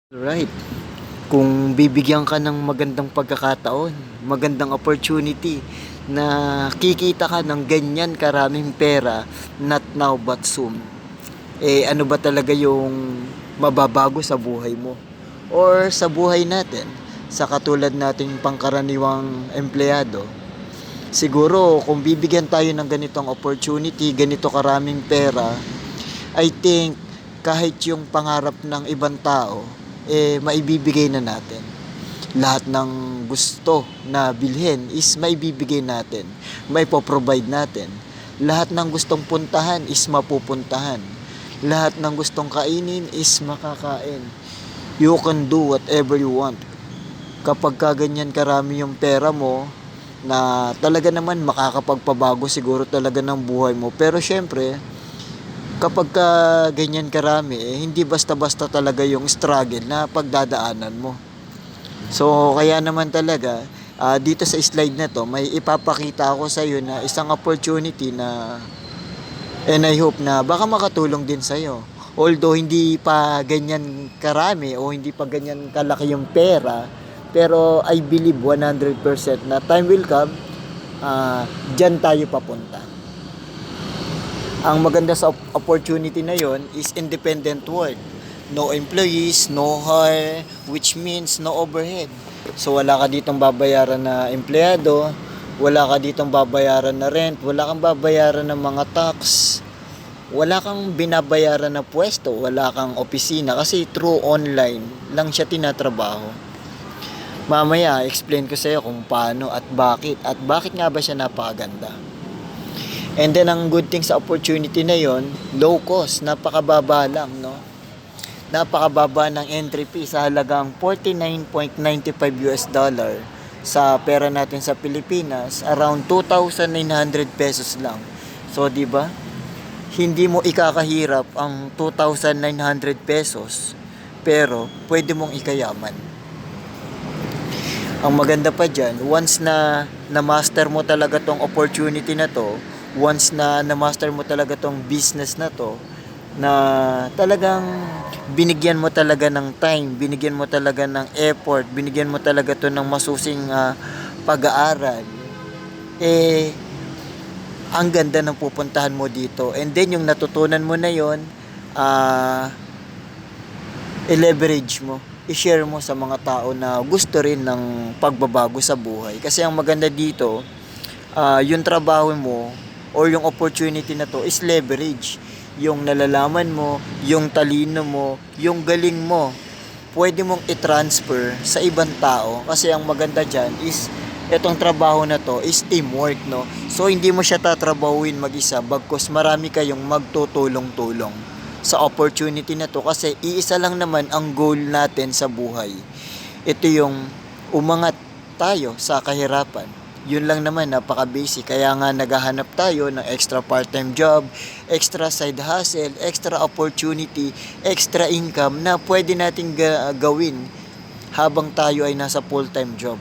Right. Kung bibigyan ka ng magandang pagkakataon, magandang opportunity na kikita ka ng ganyan karaming pera, not now but soon. Ano ba talaga yung mababago sa buhay mo? Or sa buhay natin, sa katulad nating pangkaraniwang empleyado. Siguro kung bibigyan tayo ng ganitong opportunity, ganito karaming pera, I think kahit yung pangarap ng ibang tao, maibibigay na natin. Lahat ng gusto na bilhin is maibibigay natin. Maipoprovide natin. Lahat ng gustong puntahan is mapupuntahan. Lahat ng gustong kainin is makakain. You can do whatever you want. Kapag ganyan karami yung pera mo, na talaga naman makakapagpabago siguro talaga ng buhay mo. Pero syempre, kapag ganyan karami, hindi basta-basta talaga yung struggle na pagdadaanan mo. So, kaya naman talaga, dito sa slide na to, may ipapakita ako sa iyo na isang opportunity na, and I hope na baka makatulong din sa iyo. Although, hindi pa ganyan karami o hindi pa ganyan kalaki yung pera, pero I believe 100% na time will come, dyan tayo papunta. Ang maganda sa opportunity na yon is independent work. No employees, no hire, which means no overhead. So wala ka ditong babayaran na empleyado, wala ka ditong babayaran na rent, wala kang babayaran ng mga tax, wala kang binabayaran na pwesto, wala kang opisina kasi through online lang siya tinatrabaho. Mamaya explain ko sa iyo kung paano at bakit nga ba siya napakaganda. And then, ang good thing sa opportunity na yon, low cost, napakababa lang, no? Napakababa ng entry fee sa halagang $49.95 sa pera natin sa Pilipinas, around 2,900 pesos lang. So, di ba? Hindi mo ikakahirap ang 2,900 pesos, pero pwede mong ikayaman. Ang maganda pa dyan, once na na-master mo talaga tong opportunity na to, once na na-master mo talaga tong business na to, na talagang binigyan mo talaga ng time, binigyan mo talaga ng effort, binigyan mo talaga to ng masusing pag-aaral, ang ganda ng pupuntahan mo dito. And then yung natutunan mo na yon, i-leverage mo, i-share mo sa mga tao na gusto rin ng pagbabago sa buhay. Kasi ang maganda dito, yung trabaho mo or yung opportunity na to is leverage. Yung nalalaman mo, yung talino mo, yung galing mo, pwede mong i-transfer sa ibang tao. Kasi ang maganda dyan is, itong trabaho na to is teamwork, no? So, hindi mo siya tatrabahuin mag-isa, bagkus marami kayong magtutulong-tulong sa opportunity na to. Kasi iisa lang naman ang goal natin sa buhay. Ito yung umangat tayo sa kahirapan. Yun lang naman, napaka-basic. Kaya nga naghahanap tayo ng extra part-time job, extra side hustle, extra opportunity, extra income na pwede nating gawin habang tayo ay nasa full-time job.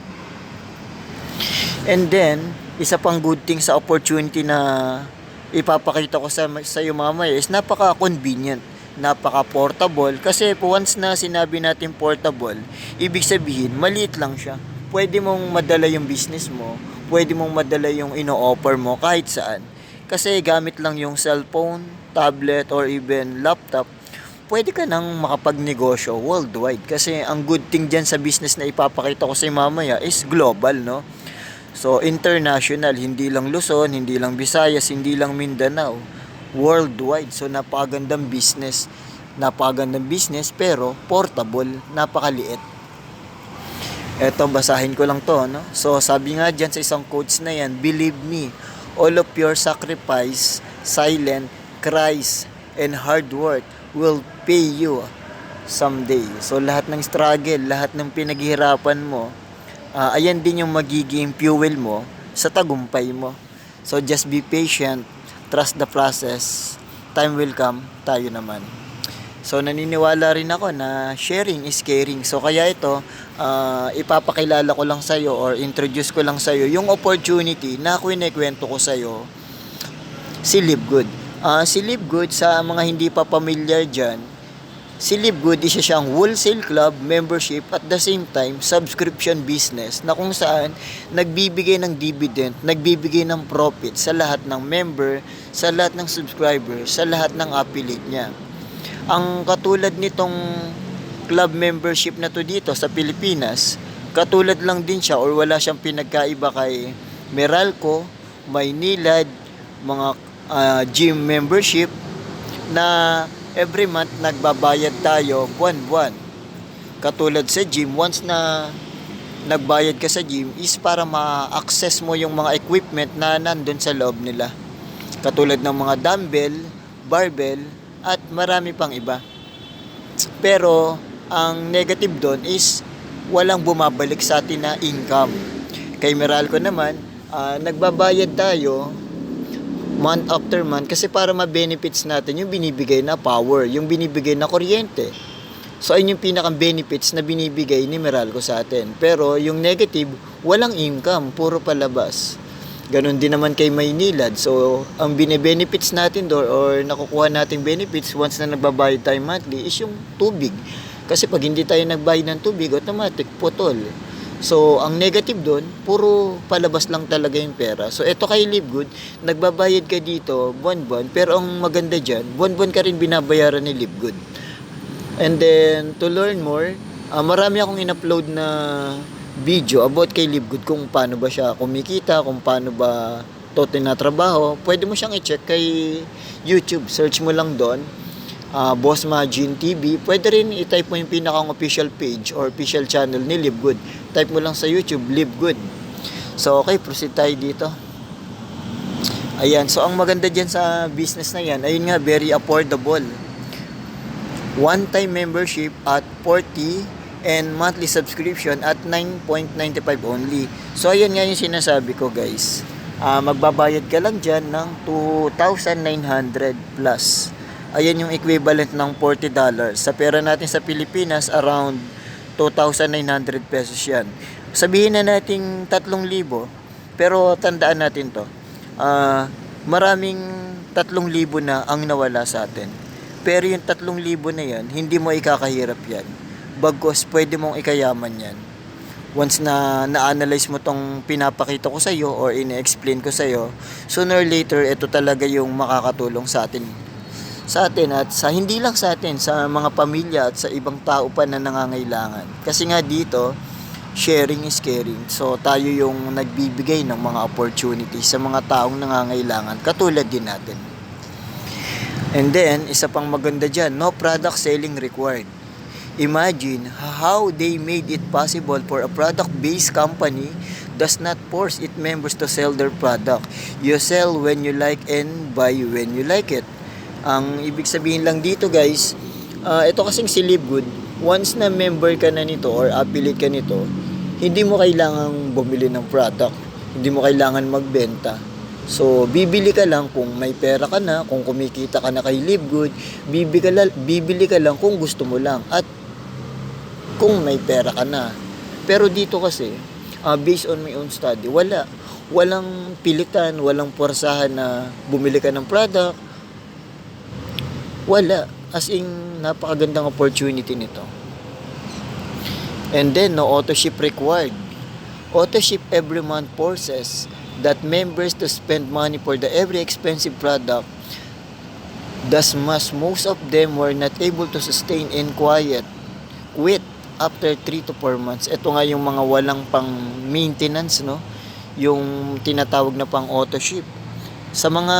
And then, isa pang good thing sa opportunity na ipapakita ko sa iyo mamaya is napaka-convenient, napaka-portable. Kasi once na sinabi natin portable, ibig sabihin, maliit lang siya. Pwede mong madala yung business mo, pwede mong madala yung ino-offer mo kahit saan. Kasi gamit lang yung cellphone, tablet, or even laptop, pwede ka nang makapagnegosyo worldwide. Kasi ang good thing dyan sa business na ipapakita ko sa mamaya is global, no? So, international, hindi lang Luzon, hindi lang Visayas, hindi lang Mindanao, worldwide. So, napakagandang business. Napakagandang business, pero portable, napakaliit. Eto, basahin ko lang to, no? So, sabi nga dyan sa isang quotes na yan, believe me, all of your sacrifice, silent, cries, and hard work will pay you someday. So, lahat ng struggle, lahat ng pinaghihirapan mo, ayan din yung magiging fuel mo sa tagumpay mo. So, just be patient, trust the process, time will come, tayo naman. So, naniniwala rin ako na sharing is caring. So, kaya ito, ipapakilala ko lang sa'yo or introduce ko lang sa'yo yung opportunity na kwento ko sa'yo, si Live Good. Si Live Good, sa mga hindi pa familiar dyan, Si Live Good, isa siyang wholesale club membership at the same time subscription business na kung saan nagbibigay ng dividend, nagbibigay ng profit sa lahat ng member, sa lahat ng subscriber, sa lahat ng affiliate niya. Ang katulad nitong club membership na to dito sa Pilipinas, katulad lang din siya or wala siyang pinagkaiba kay Meralco, Maynilad, mga gym membership na every month nagbabayad tayo buwan-buwan. Katulad sa gym, once na nagbayad ka sa gym is para ma-access mo yung mga equipment na nandun sa loob nila. Katulad ng mga dumbbell, barbell, at marami pang iba. Pero ang negative doon is walang bumabalik sa atin na income. Kay Meralco naman, nagbabayad tayo month after month kasi para ma-benefits natin yung binibigay na power, yung binibigay na kuryente. So ayun yung pinaka-benefits na binibigay ni Meralco sa atin. Pero yung negative, walang income, puro palabas. Ganon din naman kay Maynilad. So ang bine-benefits natin doon or nakukuha nating benefits once na nagbabayad tayo monthly is yung tubig. Kasi pag hindi tayo nagbayad ng tubig, automatic putol. So, ang negative doon, puro palabas lang talaga yung pera. So, eto kay Live Good, nagbabayad ka dito buwan-buwan, pero ang maganda dyan, buwan-buwan ka rin binabayaran ni Live Good. And then, to learn more, marami akong in-upload na video about kay Live Good kung paano ba siya kumikita, kung paano ba ito tinatrabaho. Pwede mo siyang i-check kay YouTube. Search mo lang doon. Boss Majin TV. Pwede rin i-type mo yung pinakang official page or official channel ni Live Good. Type mo lang sa YouTube, Live Good. So, okay, proceed tayo dito. Ayan, so ang maganda dyan sa business na yan, ayun nga, very affordable. One-time membership at 40 and monthly subscription at 9.95 only. So, ayun nga yung sinasabi ko, guys. Magbabayad ka lang dyan ng 2,900 plus. Ayan yung equivalent ng $40. Sa pera natin sa Pilipinas, around 2,900 pesos yan. Sabihin na natin 3,000, pero tandaan natin to. Maraming 3,000 na ang nawala sa atin. Pero yung 3,000 na yan, hindi mo ikakahirap yan. Bagkus, pwede mong ikayaman yan. Once na na-analyze mo tong pinapakita ko sa iyo or ine-explain ko sa iyo, sooner or later, ito talaga yung makakatulong sa atin at sa hindi lang sa atin, sa mga pamilya at sa ibang tao pa na nangangailangan. Kasi nga dito, sharing is caring. So tayo yung nagbibigay ng mga opportunities sa mga taong nangangailangan, katulad din natin. And then, isa pang maganda dyan, no product selling required. Imagine how they made it possible for a product-based company does not force its members to sell their product. You sell when you like and buy when you like it. Ang ibig sabihin lang dito, guys, ito kasing si Live Good, once na member ka na nito or affiliate ka nito, hindi mo kailangang bumili ng product, hindi mo kailangan magbenta. So, bibili ka lang kung may pera ka na, kung kumikita ka na kay Live Good, bibili ka lang kung gusto mo lang at kung may pera ka na. Pero dito kasi, based on my own study, walang pilitan, walang porsahan na bumili ka ng product. Wala. As in, napakagandang opportunity nito. And then, no auto ship required. Auto ship every month forces that members to spend money for the every expensive product. Thus, most of them were not able to sustain and quit after 3 to 4 months. Ito nga yung mga walang pang maintenance, no? Yung tinatawag na pang auto ship. Sa mga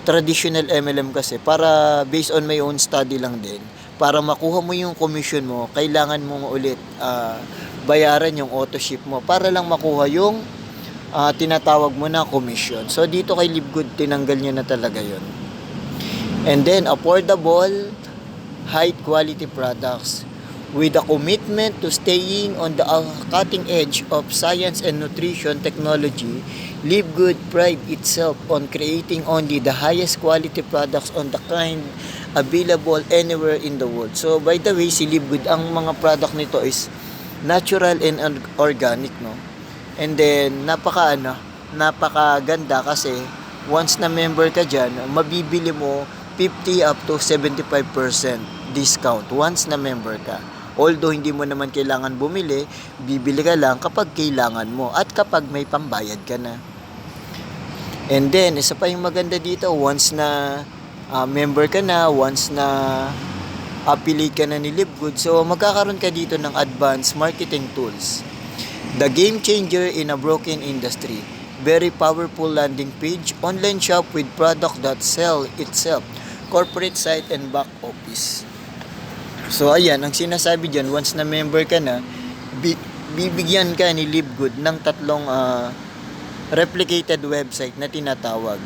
traditional MLM kasi, para based on my own study lang din, para makuha mo yung commission mo, kailangan mo ulit bayaran yung auto ship mo para lang makuha yung tinatawag mo na commission. So dito kay Live Good, tinanggal niya na talaga yun. And then affordable, high quality products with a commitment to staying on the cutting edge of science and nutrition technology. Live Good pride itself on creating only the highest quality products on the kind available anywhere in the world. So by the way, si Live Good, ang mga product nito is natural and organic, no? And then napakaganda kasi once na member ka dyan, mabibili mo 50 up to 75% discount once na member ka. Although hindi mo naman kailangan bumili, bibili ka lang kapag kailangan mo at kapag may pambayad ka na. And then, isa pa yung maganda dito, once na member ka na, once na affiliate ka na ni Livegood, so magkakaroon ka dito ng advanced marketing tools. The game changer in a broken industry. Very powerful landing page, online shop with product that sell itself, corporate site and back office. So ayan, ang sinasabi dyan, once na member ka na, bibigyan ka ni Livegood ng tatlong replicated website na tinatawag.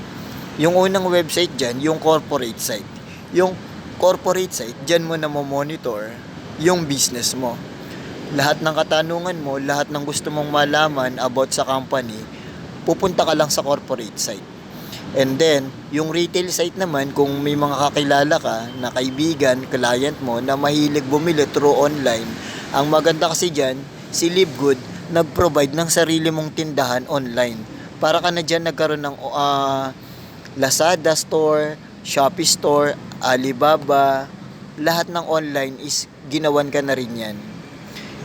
Yung unang website dyan, yung corporate site. Yung corporate site, dyan mo na monitor yung business mo. Lahat ng katanungan mo, lahat ng gusto mong malaman about sa company, pupunta ka lang sa corporate site. And then, yung retail site naman, kung may mga kakilala ka na kaibigan, client mo na mahilig bumili through online, ang maganda kasi dyan, si Livegood nag-provide ng sarili mong tindahan online. Para ka na dyan nagkaroon ng Lazada store, Shopee store, Alibaba, lahat ng online is ginawan ka na rin yan.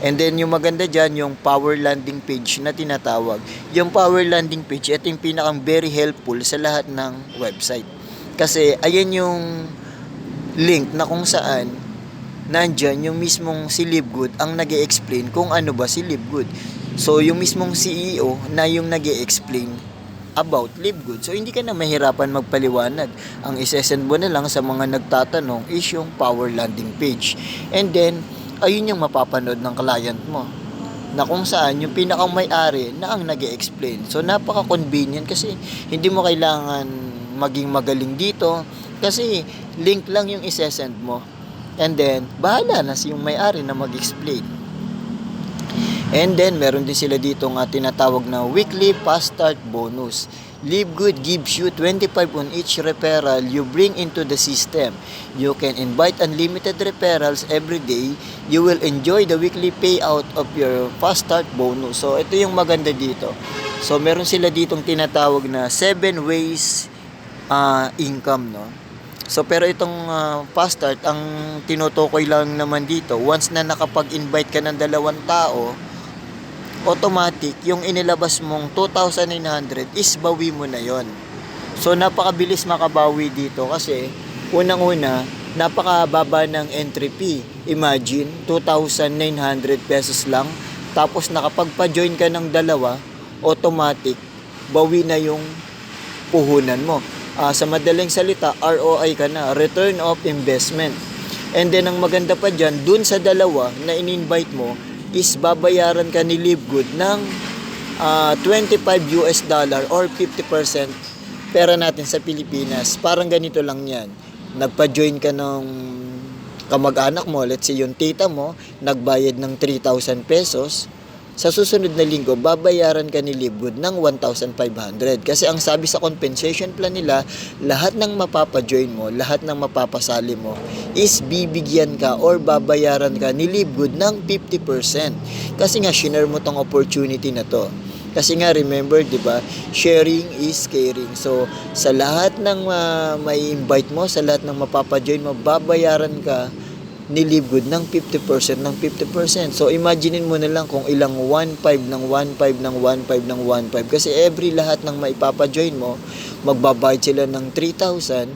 And then yung maganda dyan, yung power landing page na tinatawag. Yung power landing page, ito yung pinakang very helpful sa lahat ng website. Kasi ayan yung link na kung saan nandyan yung mismong si Livegood ang nag-e-explain kung ano ba si Livegood. So yung mismong CEO na yung nag-e-explain about Livegood. So hindi ka na mahirapan magpaliwanag. Ang isesend mo na lang sa mga nagtatanong is yung power landing page. And then ayun yung mapapanood ng client mo na kung saan yung pinakang may-ari na ang nag-e-explain. So napaka-convenient kasi hindi mo kailangan maging magaling dito kasi link lang yung isesend mo. And then bahala na si yung may-ari na mag-explain. And then meron din sila dito nga tinatawag na weekly fast start bonus. Livegood gives you 25 on each referral you bring into the system. You can invite unlimited referrals every day. You will enjoy the weekly payout of your fast start bonus. So ito yung maganda dito. So meron sila ditong tinatawag na 7 ways income, no? So pero itong fast start, ang tinutukoy lang naman dito, once na nakapag-invite ka ng 2 tao, automatic, yung inilabas mong 2,900 is bawi mo na yon. So napakabilis makabawi dito kasi unang-una, napakababa ng entry fee. Imagine, 2,900 pesos lang. Tapos nakapagpa-join ka ng 2, automatic, bawi na yung puhunan mo. Sa madaling salita, ROI ka na, return of investment. And then ang maganda pa dyan, dun sa 2 na in-invite mo, is babayaran ka ni Livegood ng $25 or 50% pera natin sa Pilipinas. Parang ganito lang yan. Nagpa-join ka ng kamag-anak mo, let's say yung tita mo, nagbayad ng 3,000 pesos. Sa susunod na linggo, babayaran ka ni Livegood ng 1,500. Kasi ang sabi sa compensation plan nila, lahat ng mapapa-join mo, lahat ng mapapasali mo, is bibigyan ka or babayaran ka ni Livegood ng 50%. Kasi nga, share mo tong opportunity na to. Kasi nga, remember, di ba, sharing is caring. So, sa lahat ng may invite mo, sa lahat ng mapapa-join mo, babayaran ka ni Livegood ng 50% ng 50%. So, imaginein mo na lang kung ilang 1.5 ng 1.5 ng 1.5 ng 1.5. Kasi every lahat ng maipapajoin mo, magbabayad sila ng 3,000.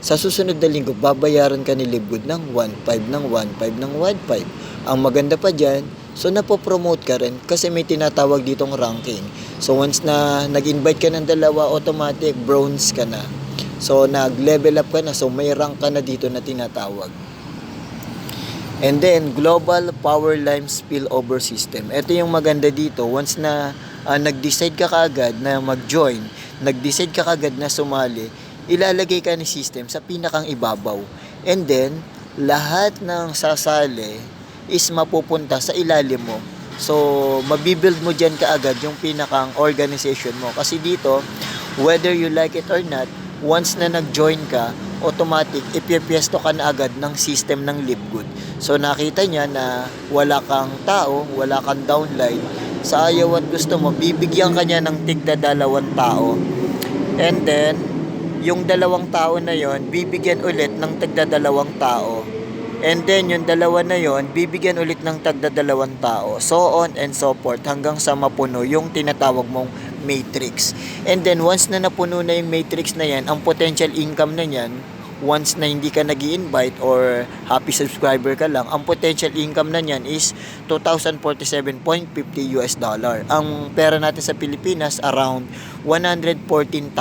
Sa susunod na linggo, babayaran ka ni Livegood ng 1.5 ng 1.5 ng 1.5. Ang maganda pa dyan, so napopromote ka rin kasi may tinatawag ditong ranking. So, once na nag-invite ka ng 2, automatic, bronze ka na. So, nag-level up ka na. So, may rank ka na dito na tinatawag. And then, Global Power Line Spillover System. Ito yung maganda dito. Once na nag-decide ka kaagad na mag-join, nag-decide ka kaagad na sumali, ilalagay ka ni system sa pinakang ibabaw. And then, lahat ng sasali is mapupunta sa ilalim mo. So, mabibuild mo dyan kaagad yung pinakang organization mo. Kasi dito, whether you like it or not, once na nag-join ka, automatic, ipipwesto ka na agad ng system ng Livegood. So, nakita niya na wala kang tao, wala kang downline. Sa ayaw at gusto mo, bibigyan ka niya ng tigda 2 tao. And then, yung dalawang tao na yon bibigyan ulit ng tagdadalawang tao. And then yung dalawa na yon bibigyan ulit ng tagdadalawang tao. So on and so forth hanggang sa mapuno yung tinatawag mong matrix. And then once na napuno na yung matrix na yan, ang potential income na yan, once na hindi ka nag-i-invite or happy subscriber ka lang, ang potential income na niyan is 2,047.50 US dollar. Ang pera natin sa Pilipinas around 114,000.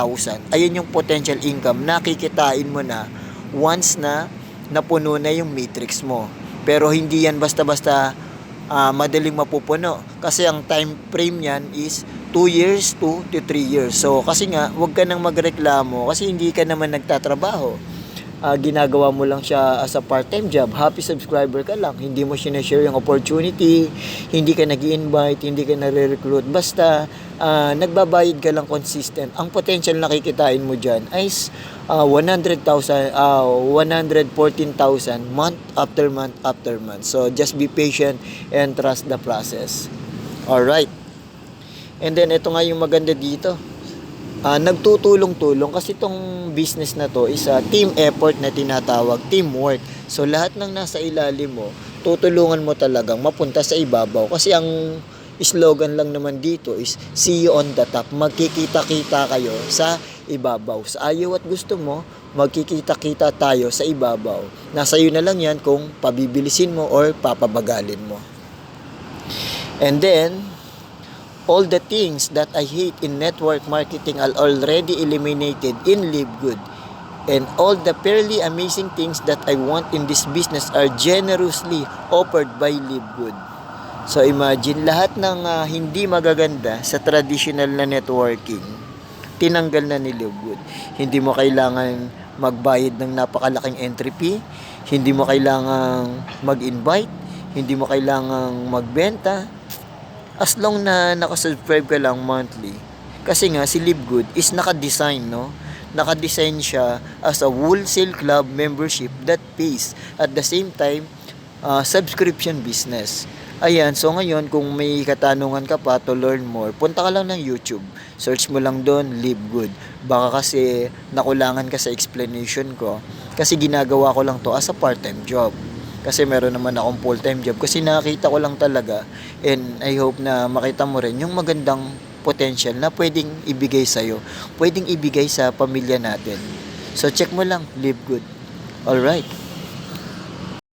Ayun yung potential income na kikitain mo na once na napuno na yung matrix mo. Pero hindi yan basta-basta madaling mapupuno kasi ang time frame niyan is 2 years to 3 years. So kasi nga, wag ka nang magreklamo kasi hindi ka naman nagtatrabaho. Ginagawa mo lang siya as a part-time job, happy subscriber ka lang, hindi mo sinashare yung opportunity, hindi ka nag-i-invite, hindi ka nare-recruit, basta nagbabayad ka lang consistent. Ang potential na kikitain mo dyan ay 114,000 month after month after month. So just be patient and trust the process. Alright. And then ito nga yung maganda dito, nagtutulong-tulong kasi itong business na to is team effort na tinatawag, teamwork. So lahat ng nasa ilalim mo, tutulungan mo talagang mapunta sa ibabaw kasi ang slogan lang naman dito is see you on the top. Magkikita-kita kayo sa ibabaw. Sa ayaw at gusto mo, magkikita-kita tayo sa ibabaw. Nasa iyo na lang yan kung pabibilisin mo or papabagalin mo. And then all the things that I hate in network marketing are already eliminated in Live Good. And all the fairly amazing things that I want in this business are generously offered by Live Good. So imagine, lahat ng hindi magaganda sa traditional na networking, tinanggal na ni Live Good. Hindi mo kailangan magbayad ng napakalaking entry fee, hindi mo kailangan mag-invite, hindi mo kailangan magbenta, as long na nakasubscribe ka lang monthly. Kasi nga si Live Good is naka-design, no? Naka-design siya as a wholesale club membership that pays at the same time subscription business. Ayan, so ngayon kung may katanungan ka pa to learn more, punta ka lang ng YouTube. Search mo lang doon, Live Good. Baka kasi nakulangan ka sa explanation ko. Kasi ginagawa ko lang to as a part-time job. Kasi meron naman akong full-time job. Kasi nakita ko lang talaga. And I hope na makita mo rin yung magandang potential na pwedeng ibigay sa'yo. Pwedeng ibigay sa pamilya natin. So check mo lang, Live Good. Alright.